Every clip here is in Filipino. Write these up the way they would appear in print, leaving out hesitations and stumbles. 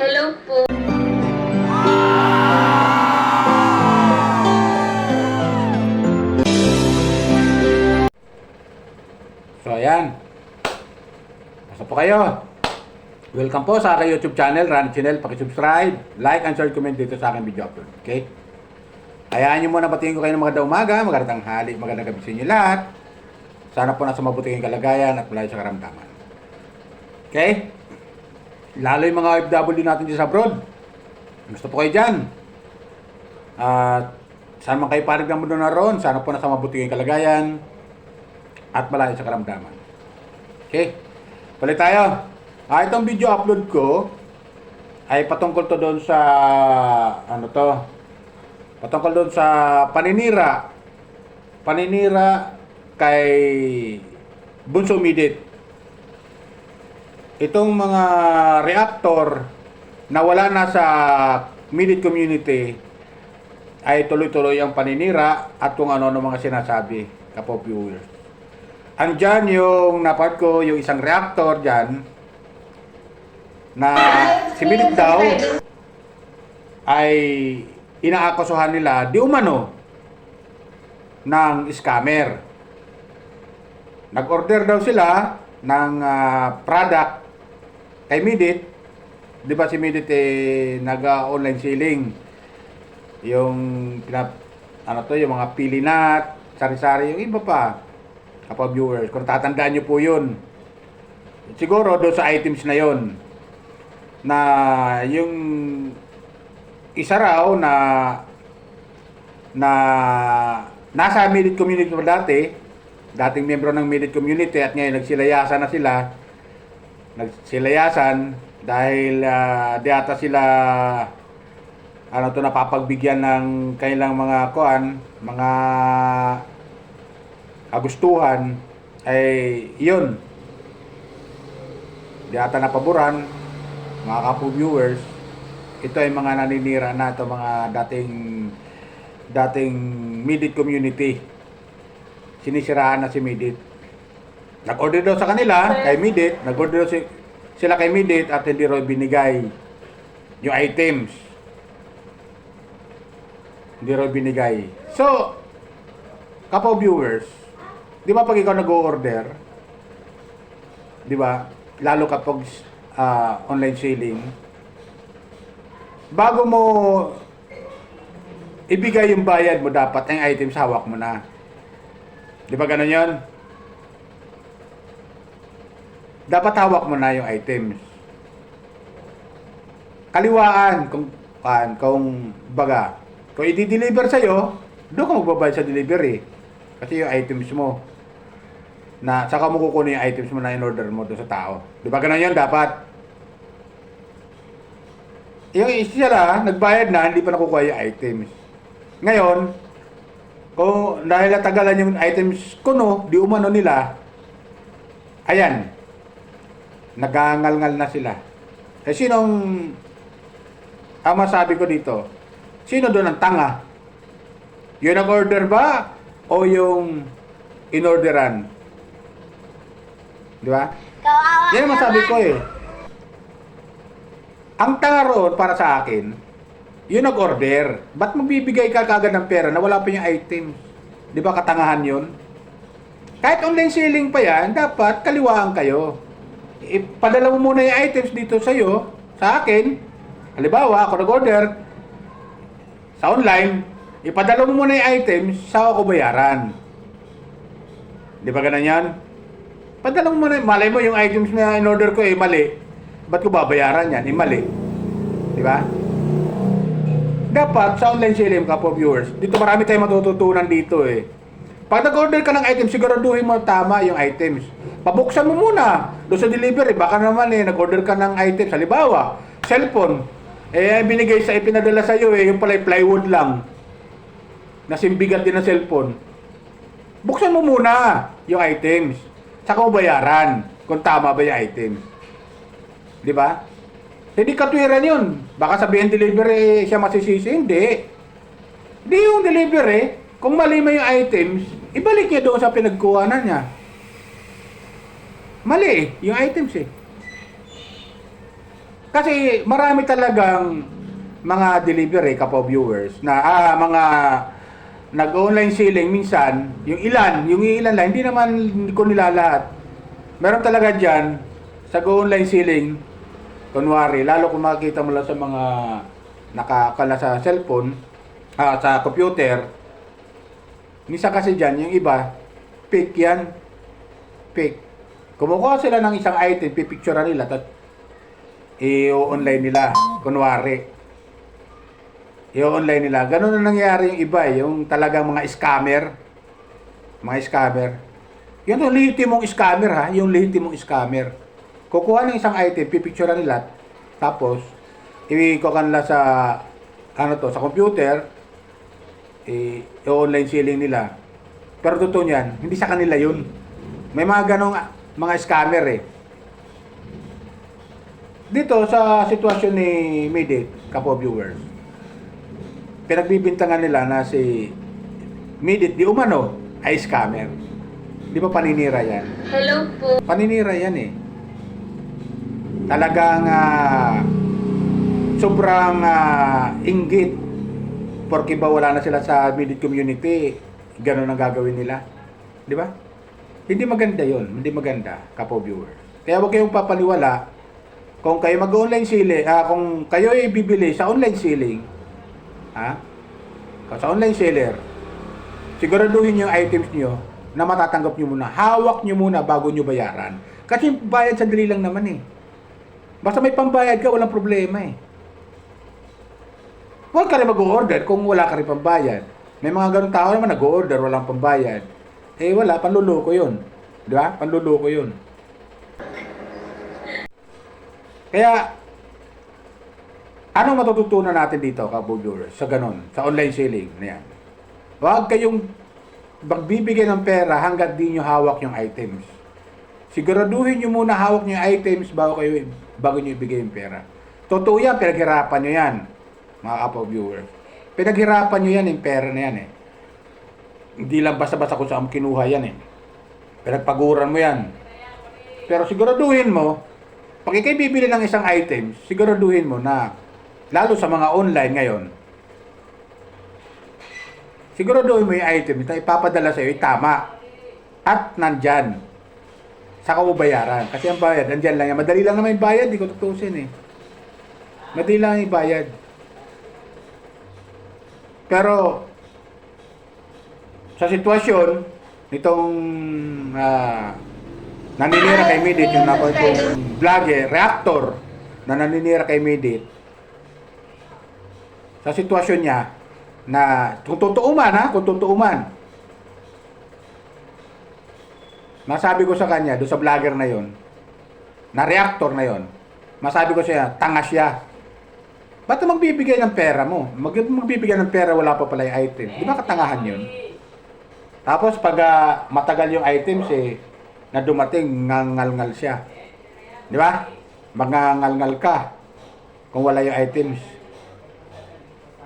Hello po. So ayan. Pasok po kayo. Welcome po sa aking YouTube channel, Ronnie Channel. Paki-subscribe, like, and share, comment dito sa aking video upload. Okay? Hayaan nyo muna batiin ko kayo ng magandang umaga, magandang tanghali, magandang gabi sa inyo lahat. Sana po nasa mabuting kalagayan at malayo sa karamdaman. Okay? Lalo yung mga OFW natin dyan sa abroad. Gusto po kayo dyan. At saan man kayo panig ng mundo naroon, sana po nasa mabuting kalagayan at malayo sa karamdaman. Okay? Balik tayo. Itong video upload ko ay patungkol to doon sa patungkol doon sa paninira kay Bunso Midit. Itong mga reactor na wala na sa Midit community ay tuloy-tuloy ang paninira at kung ano-ano mga sinasabi, kapo-viewers. Andyan yung napart ko, yung isang reactor dyan na si Midit daw ay inaakusahan nila di umano ng scammer. Nag-order daw sila ng product kay Midit. Di ba si Midit nag-online selling yung yung mga pilinat, sari-sari, yung iba pa, kapag viewers, kung tatandaan nyo po yun, siguro doon sa items na yon na yung isa raw na nasa Midit community pa dating membro ng Midit community at ngayon nagsilayasan na sila. Nagsilayasan dahil di ata sila napapagbigyan ng kanilang mga mga kagustuhan ay yun. Di ata napaboran, mga kapo-viewers. Ito ay mga naninira na ito, mga dating Midit community. Sinisiraan na si Midit. Nag-order daw sa kanila, kay Midit. Nag-order daw sila kay Midit at hindi raw binigay yung items. Hindi raw binigay. So, kapo-viewers, di ba pag ikaw nag-order, di ba, lalo kapag online selling, bago mo ibigay yung bayad mo, dapat ang items hawak mo na. Di ba ganun yun? Dapat hawak mo na yung items. Kaliwaan kung baga. Kung i-deliver sa'yo, doon ka magbabayad sa delivery. Kasi yung items mo, na saka mo kukunin yung items mo na in-order mo doon sa tao. Di ba ganun yun? Dapat. Yung sila, nagbayad na, hindi pa nakukuha yung items. Ngayon, kung dahil natagalan yung items kuno, di umano nila, ayan, nagangal-ngal na sila. Eh, ang masabi ko dito, sino doon ang tanga? Yung nag-order ba o yung in-orderan? Di ba? Yan ang masabi ko eh. Ang tanga roon para sa akin, yung nag-order. Ba't magbibigay ka kagad ng pera na wala pa yung items? Di ba katangahan yun? Kahit online selling pa yan, dapat kaliwaan kayo. Ipadala mo muna yung items dito sa'yo, sa akin. Halimbawa, ako nag-order sa online, ipadala mo muna yung items, saka ako bayaran. Di ba ganun yan? Padala mo muna, malay mo yung items na in-order ko mali. Ba't ko babayaran yan? Mali. Di ba? Dapat sa online selling, kapo viewers, dito marami tayong matututunan dito eh. Pag nag-order ka ng items, siguraduhin mo tama yung items. Pabuksan mo muna doon sa delivery. Baka naman nag-order ka ng items. Halimbawa, cellphone. Binigay sa ipinadala sa iyo yung pala plywood lang. Nasimbigat din ng cellphone. Buksan mo muna yung items. Saka mo bayaran kung tama ba yung items. Di ba? Hindi katwiran yun. Baka sabihin delivery siya masisisi. Hindi. Hindi yung delivery. Kung mali mo yung items, ibalik niya doon sa pinagkuhanan niya. Mali yung items Kasi marami talagang mga delivery, kapo viewers, na mga nag-online selling minsan, yung ilan lang, hindi naman ko nilalahat. Meron talaga dyan, sa online selling, kunwari, lalo kung makikita mo lang sa mga nakakala sa cellphone, sa computer, minsan kasi dyan, yung iba, fake yan, fake. Kumukuha sila ng isang item, pipicturean nila, tapos i-online nila, kunwari. I-online nila. Ganun na nangyayari yung iba, yung talagang mga scammer. Mga scammer. Yun yung lehitimong scammer ha, yung lehitimong scammer. Kukuha ng isang item, pipicturean nila, tapos, i-kuha nila sa, sa computer, i-online selling nila. Pero totoo niyan, hindi sa kanila yun. May mga ganong mga scammer eh. Dito sa sitwasyon ni Midit, kapo viewers, pinagbibintangan nila na si Midit di umano ay scammer. Di ba paninira yan? Hello po. Paninira yan eh. Talagang sobrang inggit. Porque ba wala na sila sa Midit community, ganun ang gagawin nila. Di ba? Hindi maganda yon, hindi maganda, kapo viewers. Kaya huwag kayong papaniwala. Kung kayo mag-online selling, kung kayo ay bibili sa online selling, sa online seller, siguraduhin niyo yung items niyo na matatanggap niyo muna. Hawak niyo muna bago niyo bayaran. Kasi bayad sandali lang naman eh. Basta may pambayad ka, walang problema eh. Huwag ka rin mag-order kung wala ka rin pambayad. May mga ganun tao naman nag-order, walang pambayad. Eh wala, panluloko yun. Di ba? Panluloko yun. Kaya, anong matututunan natin dito, kabugyur, sa ganun, sa online selling na yan? Huwag kayong magbibigay ng pera hanggat di nyo hawak yung items. Siguraduhin nyo muna hawak nyo yung items bago nyo ibigay yung pera. Totoo yan, pinaghirapan nyo yan, mga kapo-viewers. Pinaghirapan nyo yan yung pera na yan eh. Hindi lang basta-basta kung saan kinuha yan eh. Pinagpaguran mo yan. Pero siguraduhin mo, pag ikay bibili ng isang item, siguraduhin mo na, lalo sa mga online ngayon, siguraduhin mo yung item na ipapadala sa iyo, tama. At nandyan. Saka mo bayaran. Kasi ang bayad, nandyan lang yan. Madali lang naman yung bayad, di ko tutusin eh. Madali lang yung bayad. Pero, sa sitwasyon, nitong naninira kay Midit, yung vlogger, reactor, na naninira kay Midit, sa sitwasyon niya, na kung totoo man, kung totoo man, masabi ko sa kanya, doon sa vlogger na yon, na reactor na yon, masabi ko siya, tanga siya. Ba't magbibigay ng pera mo? Magbibigay ng pera, wala pa pala yung item. Di ba katangahan yun? Tapos pag matagal yung items na dumating, ngangal-ngal siya. Di ba? Magngangal-ngal ka kung wala yung items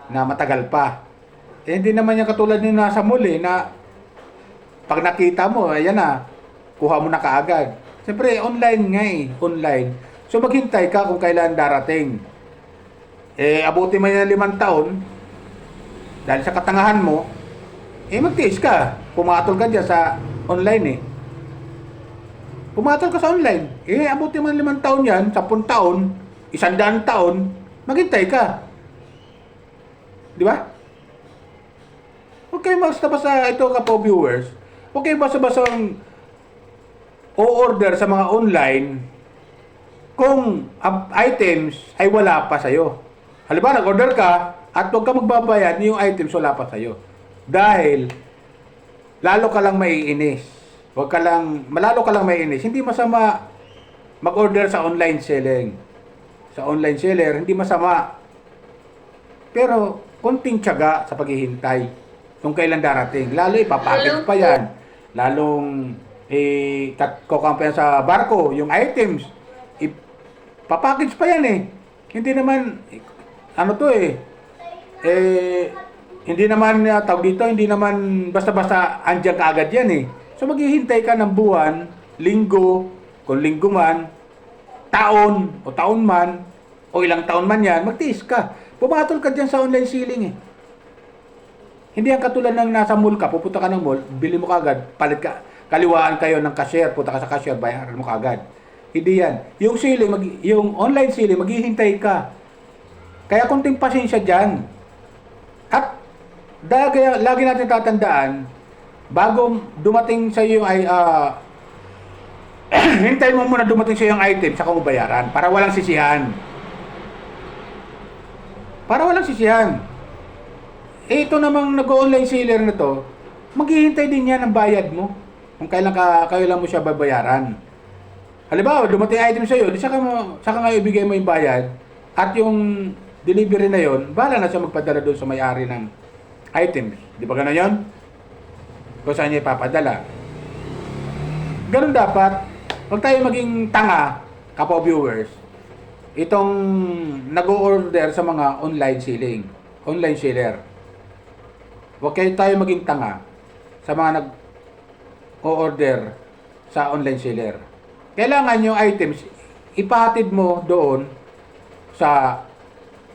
na matagal pa. Eh, hindi naman yung katulad nyo nasa mall na pag nakita mo, ayan na, kuha mo na kaagad. Siyempre, online nga online. So maghintay ka kung kailan darating. Eh, abuti mo yan 5 taon, dahil sa katangahan mo, magtiis ka. Pumatol ka dyan sa online Pumatol ka sa online. Abuti mo 5 taon yan, 10 taon, 100 taon, maghintay ka. Di ba? Huwag kayo basta-basta, ito kapo viewers, huwag kayo basta-basta o-order sa mga online kung items ay wala pa sa'yo. Halimbawa, nag-order ka at huwag ka magbabayad, yung items wala pa sa'yo. Dahil, lalo ka lang maiinis. Malalo ka lang maiinis. Hindi masama mag-order sa online selling. Sa online seller, hindi masama. Pero, konting tiyaga sa paghihintay kung kailan darating. Lalo ipapackage pa yan. Lalong kukampa sa barko, yung items. Ipapackage pa yan Hindi naman, hindi naman tawag dito, hindi naman basta-basta andyan ka agad yan So maghihintay ka ng buwan, linggo, kung linggo man, taon o taon man, o ilang taon man yan, magtiis ka. Pumatol ka dyan sa online selling eh. Hindi ang katulad ng nasa mall ka, pupunta ka ng mall, bili mo kagad, palit ka, kaliwaan kayo ng cashier, punta ka sa cashier, bayaran mo kagad. Hindi yan. Yung selling, yung online selling, maghihintay ka. Kaya kunting pasensya dyan. At lagi natin tatandaan, bago dumating sa iyo ay hintay mo muna dumating sa iyo ang item saka mo bayaran para walang sisihan. Para walang sisihan. Eh, ito namang nag-online seller na to, maghihintay din yan ng bayad mo. Kung kailan mo siya babayaran. Halimbawa, dumating item sa iyo, saka nga ibigay mo yung bayad at yung delivery na yon, bahala na siya magpadala doon sa may-ari ng items. Di ba gano'n yun? Kung saan niya ipapadala. Ganun dapat. Huwag tayo maging tanga, kapwa viewers, itong nag-o-order sa mga online selling, online seller. Huwag kayo tayo maging tanga sa mga nag-o-order sa online seller. Kailangan yung items, ipahatid mo doon sa,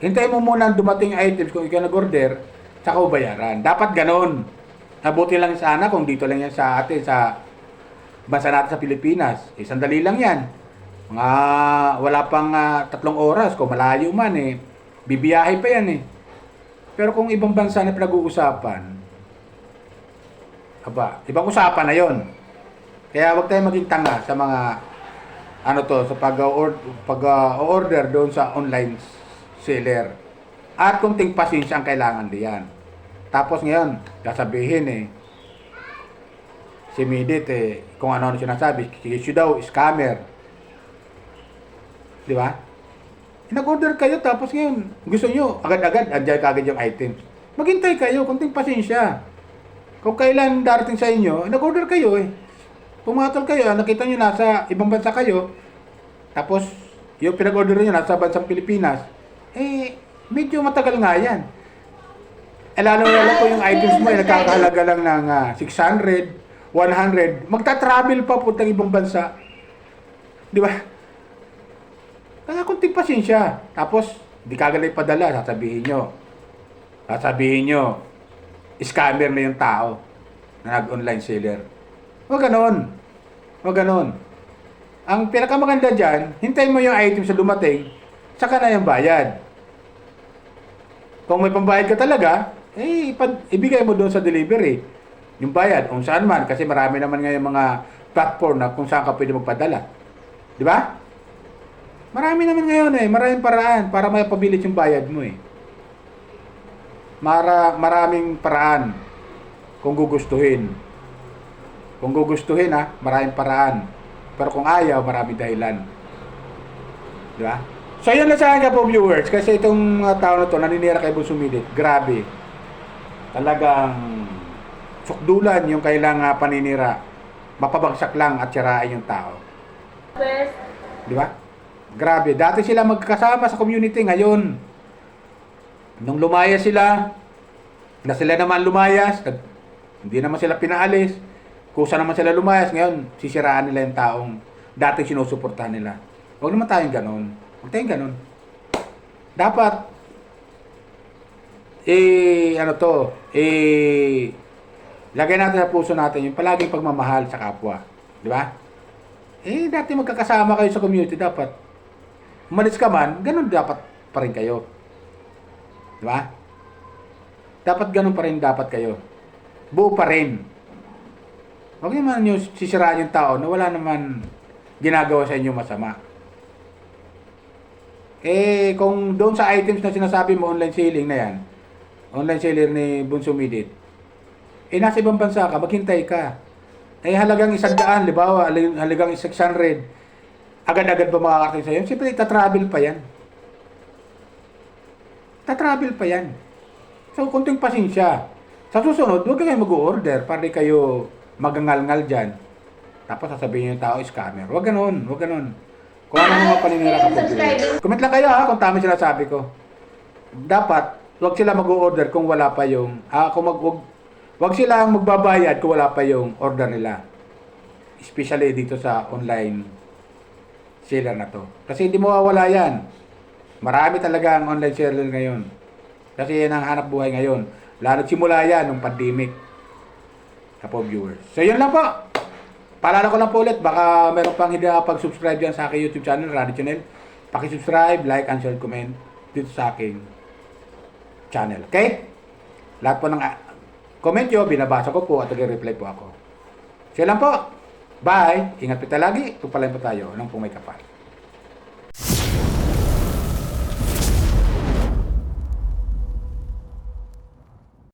hintayin mo muna dumating items kung ikaw nag-order, saka bayaran. Dapat ganon. Nabuti lang sana kung dito lang yan sa atin, sa bansa natin sa Pilipinas. Sandali lang yan. Mga wala pang 3 oras, kung malayo man eh. Bibiyahe pa yan eh. Pero kung ibang bansa na pinag-uusapan, ibang usapan na yon. Kaya wag tayong maging tanga sa mga sa pag-order doon sa online seller. At kunting pasensya ang kailangan diyan. Tapos ngayon, sasabihin si Midit kung ano sinasabi, siya daw, scammer. Di ba? Nag-order kayo tapos ngayon, gusto nyo, agad-agad, andyan kagad yung items. Maghintay kayo, kunting pasensya. Kung kailan darating sa inyo, nag-order kayo Pumatol kayo, nakita nyo nasa ibang bansa kayo, tapos yung pinag-order nyo nasa bansang Pilipinas, medyo matagal nga yan. Lalo po yung items mo, nagkakahalaga lang ng 600, 100, magta-travel pa puntang ibang bansa. Di ba? Kaya kunting pasensya. Tapos, di kagad ipadala, sasabihin nyo, scammer na yung tao na nag-online seller. Huwag ganon. Ang pinakamaganda dyan, hintayin mo yung item sa dumating, saka na yung bayad. Kung may pambayad ka talaga, ibigay mo doon sa delivery. Yung bayad, kung saan man, kasi marami naman ngayon mga platform na kung saan ka pwede magpadala. Di ba? Marami naman ngayon maraming paraan para may pabilis yung bayad mo Maraming paraan kung gugustuhin. Kung gugustuhin maraming paraan. Pero kung ayaw, maraming dahilan. Di ba? So yun lang sa akin po viewers, kasi itong tao na to naninira kay Bunsumidit. Grabe. Talagang sukdulan yung kailangan paninira. Mapabagsak lang at sirain yung tao. Di ba? Grabe. Dati sila magkasama sa community. Ngayon, nung lumayas sila, na sila naman lumayas, hindi naman sila pinaalis, kusa naman sila lumayas, ngayon, sisiraan nila yung taong dati sinusuportahan nila. Huwag naman tayong ganon. Huwag tayong ganon. Dapat, lagay natin sa puso natin yung palaging pagmamahal sa kapwa. Di ba? Dati magkakasama kayo sa community, dapat umalis ka man, ganun dapat pa rin kayo. Di ba? Dapat ganun pa rin dapat kayo. Buo pa rin. Huwag naman nyo sisiraan yung tao na wala naman ginagawa sa inyo masama. Kung doon sa items na sinasabi mo, online selling na yan, online seller ni Bunsumidit, nasa ibang bansa ka, maghintay ka. Halagang 100, libawa, halagang 600, agad-agad ba makakarating sa'yo? Siyempre, tatravel pa yan. Tatravel pa yan. So, kunting pasensya. Sa susunod, huwag kayo mag-order para di kayo magangal-ngal dyan. Tapos sasabihin yung tao, scammer. Huwag ganon. Kung ano mga paninira ka po. Comment lang kayo kung tama sinasabi ko. Dapat, huwag sila mag-order kung wala pa yung, huwag silang magbabayad kung wala pa yung order nila. Especially dito sa online seller na to. Kasi hindi mawawala yan. Marami talaga ang online seller ngayon. Kasi yan ang hanap buhay ngayon. Lalo simula yan nung pandemic. Kapo viewers. So yun lang po. Paalala ko lang po ulit, baka meron pang hindi nakapag-subscribe dyan sa aking YouTube channel, Randy Channel. Paki-subscribe, like, and share, comment dito sa aking channel. Okay? Lahat po ng comment nyo, binabasa ko po at nag-reply po ako. So yun lang po. Bye! Ingat po tayo lagi. Tupalain po tayo ng pumay kapal.